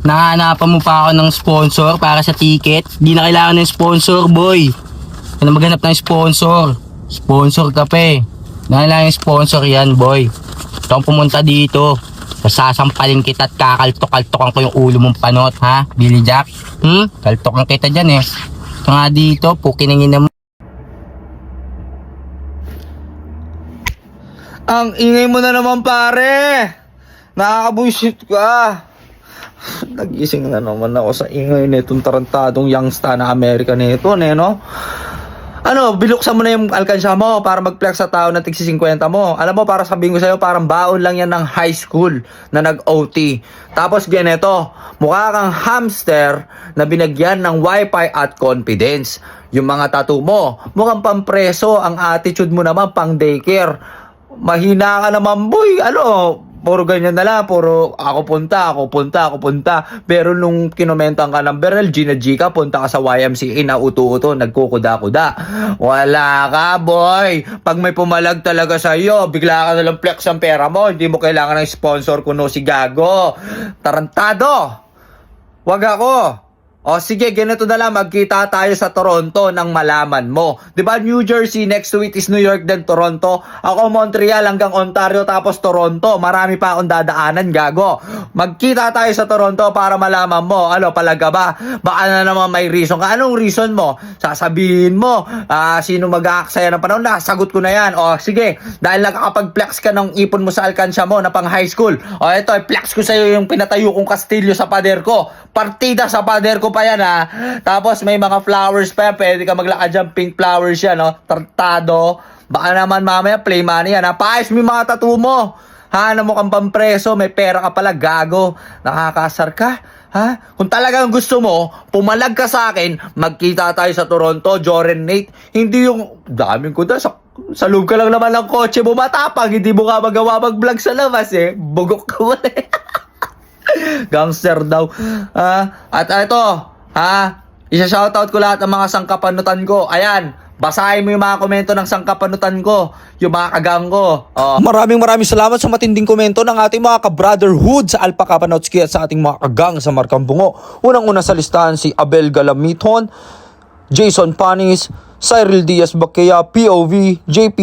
Nahanapan mo pa ako ng sponsor para sa ticket. Di na kailangan ng sponsor, boy. Ano maghanap ng sponsor? Sponsor ka pa eh. Kailangan ng sponsor yan, boy. Ito ang pumunta dito. Sasampalin kita at kakaltok-kaltokan ko yung ulo mong panot, ha? Billy Jack? Kaltokan kita dyan eh. Ito nga dito, pukinangin na mo. Ang ingay mo na naman, pare. Nakakabuisit ka. Nagising na naman ako sa ingay nitong tarantadong youngster na Amerika nito, no? Ano, biluksan mo na yung alkansya mo para mag-flex sa tao na tigsi 50 mo. Alam mo, para sabihin ko sa'yo, parang baon lang yan ng high school na nag-OT. Tapos ganito, mukha kang hamster na binagyan ng wifi at confidence. Yung mga tattoo mo, mukhang pampreso. Ang attitude mo naman, pang daycare. Mahina ka naman, boy. Puro ganyan na lang, puro ako punta. Pero nung kinomentan ka ng Beryl, Gina G ka, punta ka sa YMCA na uto-uto, nagkukuda-kuda. Wala ka, boy. Pag may pumalag talaga sa'yo, bigla ka nalang flex ang pera mo. Hindi mo kailangan ng sponsor kuno si Gago. Tarantado! Wag ako. O sige, ganito na lang, magkita tayo sa Toronto nang malaman mo. 'Di ba New Jersey, next to it is New York, then Toronto. Ako Montreal hanggang Ontario, tapos Toronto. Marami pa akong dadaanan, Gago. Magkita tayo sa Toronto para malaman mo. Palaga ba? Baka na naman may reason ka. Anong reason mo? Sasabihin mo, sino mag-aaksaya ng panahon? Sagot ko na yan. O sige, dahil nakakapag-flex ka ng ipon mo sa alkansya mo na pang high school. O ito, flex ko sa'yo yung pinatayo kong kastilyo sa pader ko. Partida sa pader ko pa yan, ha. Tapos may mga flowers pa yan. Pwede ka maglakad dyan, pink flowers yan, no. Tartado. Baka naman mamaya play money yan, ha. Paayos mo yung mga tattoo mo. Ha, na mukhang pampreso, may pera ka pala, Gago. Nakakasar ka, ha? Kung talagang gusto mo, pumalag ka sa akin, magkita tayo sa Toronto, Joren Nate. Hindi yung daming kuda, sa loob ka lang naman ng kotse mo matapang, hindi mo ka magawa mag-vlog sa labas, eh. Bugok ka mo, eh. Gangster daw. At ito, isa-shoutout ko lahat ng mga sangkapanutan ko. Ayan, basahin mo yung mga komento ng sangkapanutan ko, yung mga kagang ko. Maraming salamat sa matinding komento ng ating mga ka-brotherhood sa Alpha Kapanotski at sa ating mga kagang sa Marcambungo. Unang-una sa listahan si Abel Galamiton, Jason Panis, Cyril Diaz Baquea, POV, JP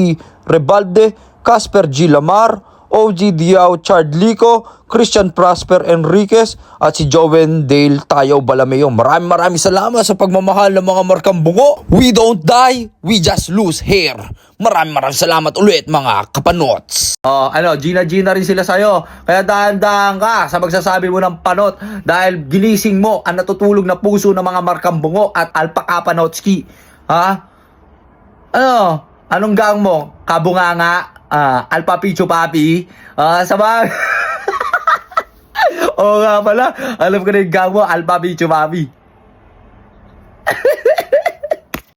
Rebalde, Casper G. Lamar, OG Diao Chardlico, Christian Prosper Enriquez at si Joven Dale Tayo Balameo. Maraming salamat sa pagmamahal ng mga Marcambungo. We don't die, we just lose hair. Maraming salamat ulit mga kapanots. Gina rin sila sa'yo. Kaya dahan-dahan ka sa magsasabi mo ng panot dahil ginising mo ang natutulog na puso ng mga Marcambungo at Alpha Kapanotski. Anong gang mo? Kabunganga? Alpha Pichu Papi? Sabag? Oo nga pala. Alam ko na yung gang mo, Alpha Pichu Papi.